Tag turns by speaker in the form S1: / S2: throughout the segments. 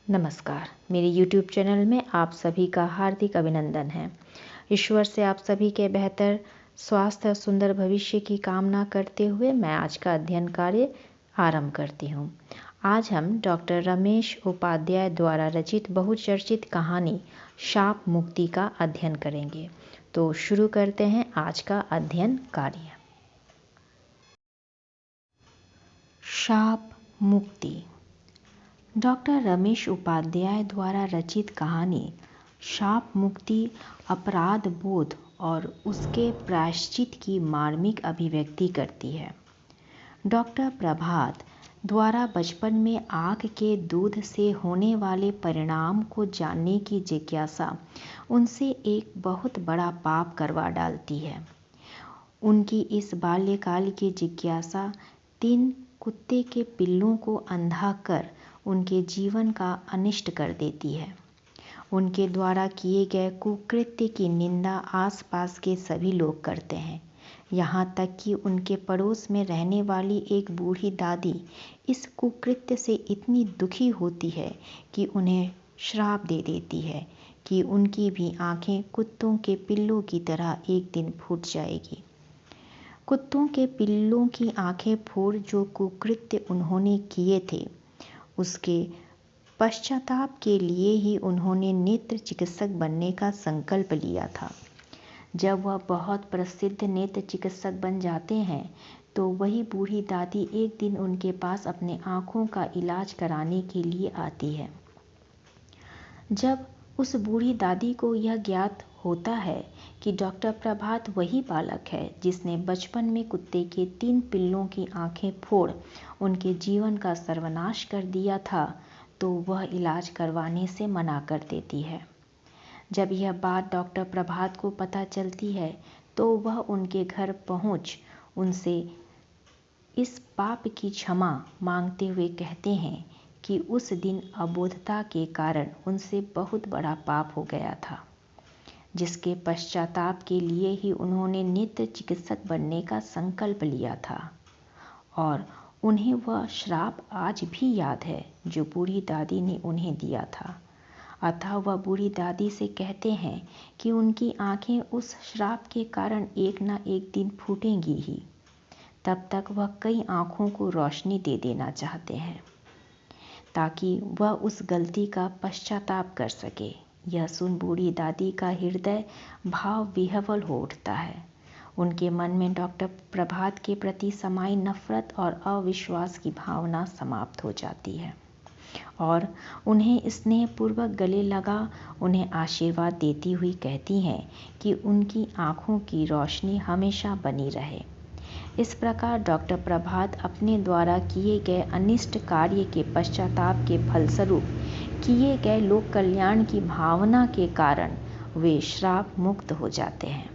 S1: नमस्कार। मेरे YouTube channel में आप सभी का हार्दिक अभिनंदन है। ईश्वर से आप सभी के बेहतर स्वास्थ्य और सुंदर भविष्य की कामना करते हुए मैं आज का अध्ययन कार्य आरंभ करती हूँ। आज हम डॉक्टर रमेश उपाध्याय द्वारा रचित बहुचर्चित कहानी शाप मुक्ति का अध्ययन करेंगे। तो शुरू करते हैं आज का अध्ययन कार्य। शाप मुक्ति। डॉक्टर रमेश उपाध्याय द्वारा रचित कहानी शाप मुक्ति अपराध बोध और उसके प्रायश्चित की मार्मिक अभिव्यक्ति करती है। डॉक्टर प्रभात द्वारा बचपन में आँख के दूध से होने वाले परिणाम को जानने की जिज्ञासा उनसे एक बहुत बड़ा पाप करवा डालती है। उनकी इस बाल्यकाल की जिज्ञासा 3 कुत्ते के पिल्लों को अंधा कर उनके जीवन का अनिष्ट कर देती है। उनके द्वारा किए गए कुकृत्य की निंदा आसपास के सभी लोग करते हैं। यहाँ तक कि उनके पड़ोस में रहने वाली एक बूढ़ी दादी इस कुकृत्य से इतनी दुखी होती है कि उन्हें श्राप दे देती है कि उनकी भी आंखें कुत्तों के पिल्लों की तरह एक दिन फूट जाएगी। कुत्तों के पिल्लों की आंखें फोड़ जो कुकृत्य उन्होंने किए थे, उसके पश्चाताप के लिए ही उन्होंने नेत्र चिकित्सक बनने का संकल्प लिया था। जब वह बहुत प्रसिद्ध नेत्र चिकित्सक बन जाते हैं तो वही बूढ़ी दादी एक दिन उनके पास अपने आँखों का इलाज कराने के लिए आती है। जब उस बूढ़ी दादी को यह ज्ञात होता है कि डॉक्टर प्रभात वही बालक है जिसने बचपन में कुत्ते के 3 पिल्लों की आंखें फोड़ उनके जीवन का सर्वनाश कर दिया था, तो वह इलाज करवाने से मना कर देती है। जब यह बात डॉक्टर प्रभात को पता चलती है तो वह उनके घर पहुंच उनसे इस पाप की क्षमा मांगते हुए कहते हैं कि उस दिन अबोधता के कारण उनसे बहुत बड़ा पाप हो गया था, जिसके पश्चाताप के लिए ही उन्होंने नेत्र चिकित्सक बनने का संकल्प लिया था। और उन्हें वह श्राप आज भी याद है जो बूढ़ी दादी ने उन्हें दिया था। अतः वह बूढ़ी दादी से कहते हैं कि उनकी आंखें उस श्राप के कारण एक न एक दिन फूटेंगी ही। तब तक वह कई आंखों को रोशनी दे देना चाहते हैं ताकि वह उस गलती का पश्चाताप कर सके। यह सुन बूढ़ी दादी का हृदय भाव विह्वल हो उठता है। उनके मन में डॉक्टर प्रभात के प्रति समाई नफरत और अविश्वास की भावना समाप्त हो जाती है और उन्हें स्नेहपूर्वक गले लगा उन्हें आशीर्वाद देती हुई कहती हैं कि उनकी आँखों की रोशनी हमेशा बनी रहे। इस प्रकार डॉक्टर प्रभात अपने द्वारा किए गए अनिष्ट कार्य के पश्चाताप के फलस्वरूप किए गए लोक कल्याण की भावना के कारण वे श्राप मुक्त हो जाते हैं।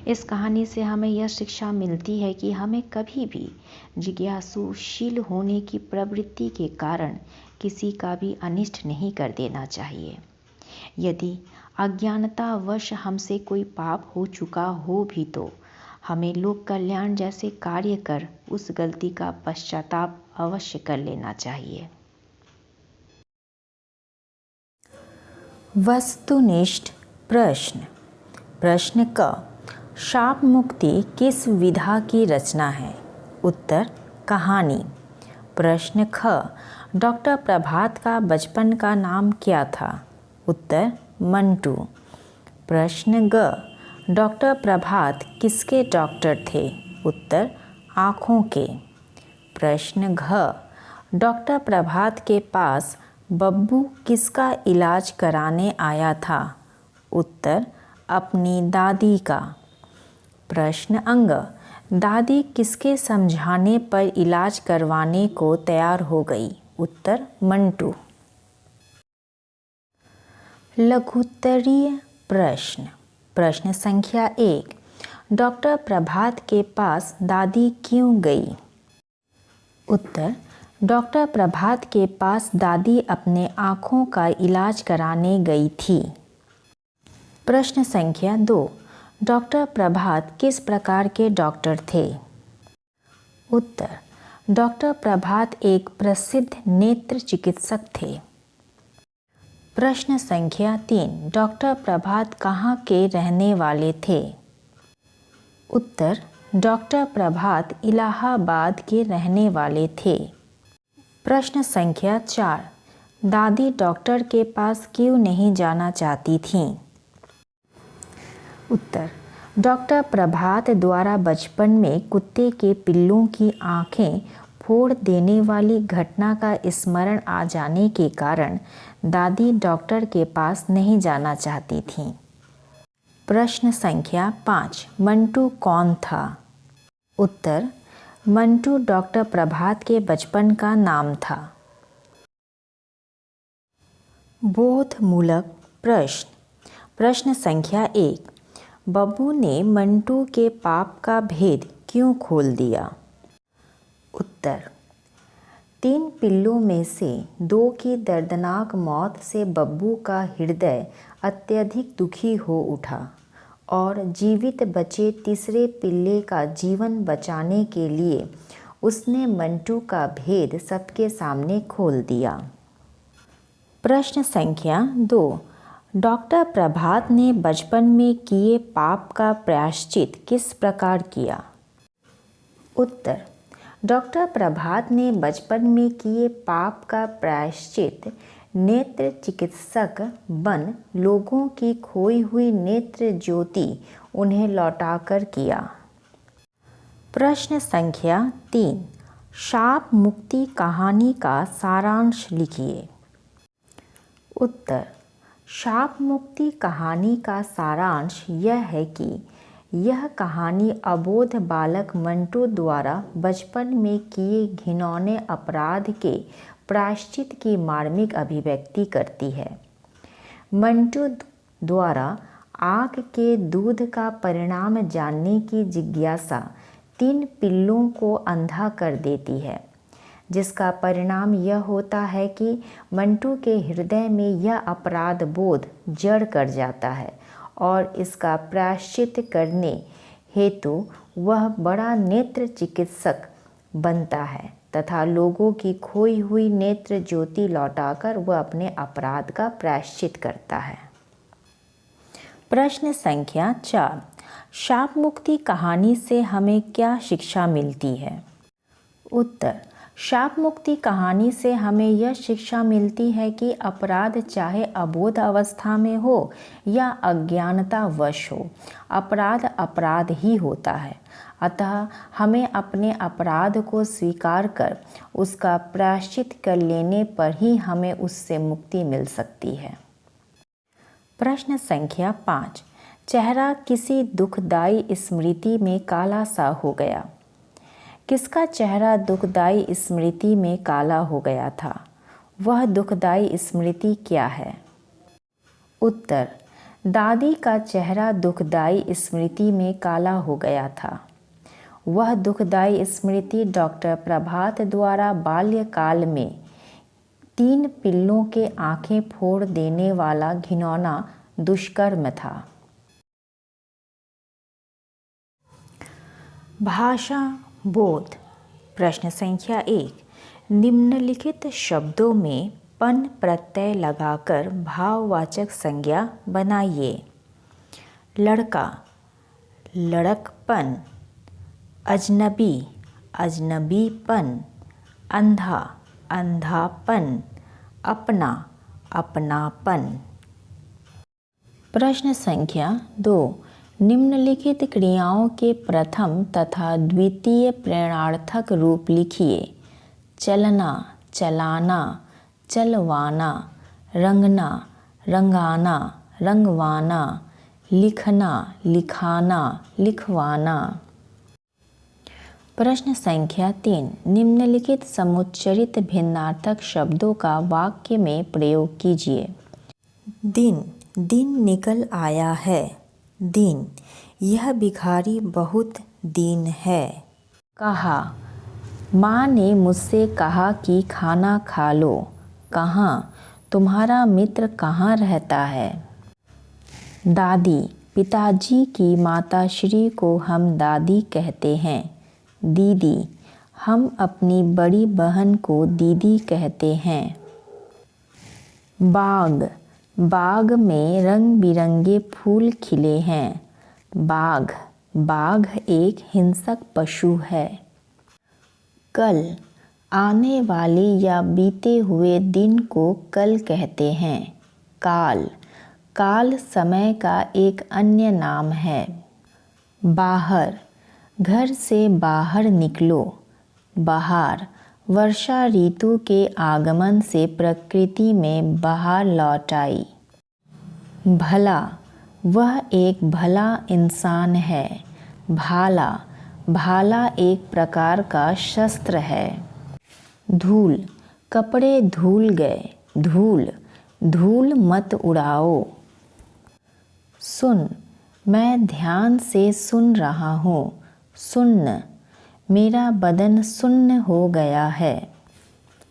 S1: इस कहानी से हमें यह शिक्षा मिलती है कि हमें कभी भी जिज्ञासुशील होने की प्रवृत्ति के कारण किसी का भी अनिष्ट नहीं कर देना चाहिए। यदि अज्ञानतावश हमसे कोई पाप हो चुका हो भी तो हमें लोक कल्याण जैसे कार्य कर उस गलती का पश्चाताप अवश्य कर लेना चाहिए। वस्तुनिष्ठ प्रश्न। प्रश्न क, शाप मुक्ति किस विधा की रचना है? उत्तर, कहानी। प्रश्न ख, डॉक्टर प्रभात का बचपन का नाम क्या था? उत्तर, मंटू। प्रश्न ग, डॉक्टर प्रभात किसके डॉक्टर थे? उत्तर, आँखों के। प्रश्न घ, डॉक्टर प्रभात के पास बब्बू किसका इलाज कराने आया था? उत्तर, अपनी दादी का। प्रश्न अंग, दादी किसके समझाने पर इलाज करवाने को तैयार हो गई? उत्तर, मंटू। लघुत्तरीय प्रश्न। प्रश्न संख्या 1, डॉक्टर प्रभात के पास दादी क्यों गई? उत्तर, डॉक्टर प्रभात के पास दादी अपने आँखों का इलाज कराने गई थी। प्रश्न संख्या 2, डॉक्टर प्रभात किस प्रकार के डॉक्टर थे? उत्तर, डॉक्टर प्रभात एक प्रसिद्ध नेत्र चिकित्सक थे। प्रश्न संख्या 3, डॉक्टर प्रभात कहाँ के रहने वाले थे? उत्तर, डॉक्टर प्रभात इलाहाबाद के रहने वाले थे। प्रश्न संख्या 4, दादी डॉक्टर के पास क्यों नहीं जाना चाहती थीं? उत्तर, डॉक्टर प्रभात द्वारा बचपन में कुत्ते के पिल्लों की आंखें फोड़ देने वाली घटना का स्मरण आ जाने के कारण दादी डॉक्टर के पास नहीं जाना चाहती थीं। प्रश्न संख्या 5, मंटू कौन था? उत्तर, मंटू डॉक्टर प्रभात के बचपन का नाम था। बोधमूलक प्रश्न। प्रश्न संख्या 1, बब्बू ने मंटू के पाप का भेद क्यों खोल दिया? उत्तर, 3 पिल्लों में से 2 की दर्दनाक मौत से बब्बू का हृदय अत्यधिक दुखी हो उठा और जीवित बचे तीसरे पिल्ले का जीवन बचाने के लिए उसने मंटू का भेद सबके सामने खोल दिया। प्रश्न संख्या 2, डॉक्टर प्रभात ने बचपन में किए पाप का प्रायश्चित किस प्रकार किया? उत्तर, डॉक्टर प्रभात ने बचपन में किए पाप का प्रायश्चित नेत्र चिकित्सक बन लोगों की खोई हुई नेत्र ज्योति उन्हें लौटाकर किया। प्रश्न संख्या 3, शाप मुक्ति कहानी का सारांश लिखिए। उत्तर, शाप मुक्ति कहानी का सारांश यह है कि यह कहानी अबोध बालक मंटू द्वारा बचपन में किए घिनौने अपराध के प्रायश्चित की मार्मिक अभिव्यक्ति करती है। मंटू द्वारा आँख के दूध का परिणाम जानने की जिज्ञासा 3 पिल्लों को अंधा कर देती है, जिसका परिणाम यह होता है कि मंटू के हृदय में यह अपराध बोध जड़ कर जाता है और इसका प्रायश्चित करने हेतु वह बड़ा नेत्र चिकित्सक बनता है तथा लोगों की खोई हुई नेत्र ज्योति लौटाकर वह अपने अपराध का प्रायश्चित करता है। प्रश्न संख्या 4, शाप मुक्ति कहानी से हमें क्या शिक्षा मिलती है? उत्तर, शाप मुक्ति कहानी से हमें यह शिक्षा मिलती है कि अपराध चाहे अबोध अवस्था में हो या अज्ञानतावश हो, अपराध अपराध ही होता है। अतः हमें अपने अपराध को स्वीकार कर उसका प्रायश्चित कर लेने पर ही हमें उससे मुक्ति मिल सकती है। प्रश्न संख्या 5, चेहरा किसी दुखदाई स्मृति में काला सा हो गया। किसका चेहरा दुखदाई स्मृति में काला हो गया था? वह दुखदाई स्मृति क्या है? उत्तर, दादी का चेहरा दुखदाई स्मृति में काला हो गया था। वह दुखदाई स्मृति डॉक्टर प्रभात द्वारा बाल्यकाल में 3 पिल्लों के आंखें फोड़ देने वाला घिनौना दुष्कर्म था। भाषा बोध। प्रश्न संख्या 1, निम्नलिखित शब्दों में पन प्रत्यय लगाकर भाववाचक संज्ञा बनाइए। लड़का, लड़कपन। अजनबी, अजनबीपन। अंधा, अंधापन। अपना, अपनापन। प्रश्न संख्या 2, निम्नलिखित क्रियाओं के प्रथम तथा द्वितीय प्रेरणार्थक रूप लिखिए। चलना, चलाना। चलवाना। रंगना, रंगाना, रंगवाना। लिखना, लिखाना, लिखवाना। प्रश्न संख्या 3, निम्नलिखित समुच्चरित भिन्नार्थक शब्दों का वाक्य में प्रयोग कीजिए। दिन, दिन निकल आया है। दिन, यह भिखारी बहुत दीन है। कहा, माँ ने मुझसे कहा कि खाना खा लो। कहाँ, तुम्हारा मित्र कहाँ रहता है? दादी, पिताजी की माताश्री को हम दादी कहते हैं। दीदी, हम अपनी बड़ी बहन को दीदी कहते हैं। बाग, बाग में रंग बिरंगे फूल खिले हैं। बाघ एक हिंसक पशु है। कल, आने वाले या बीते हुए दिन को कल कहते हैं। काल समय का एक अन्य नाम है। बाहर, घर से बाहर निकलो। बहार, वर्षा ऋतु के आगमन से प्रकृति में बहार लौट आई। भला, वह एक भला इंसान है। भाला एक प्रकार का शस्त्र है। धूल, कपड़े धुल गए। धूल मत उड़ाओ। सुन, मैं ध्यान से सुन रहा हूँ। सुन्न, मेरा बदन सुन्न हो गया है।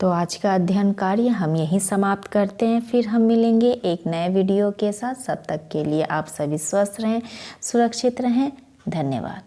S1: तो आज का अध्ययन कार्य हम यहीं समाप्त करते हैं। फिर हम मिलेंगे एक नए वीडियो के साथ। तब तक के लिए आप सभी स्वस्थ रहें, सुरक्षित रहें। धन्यवाद।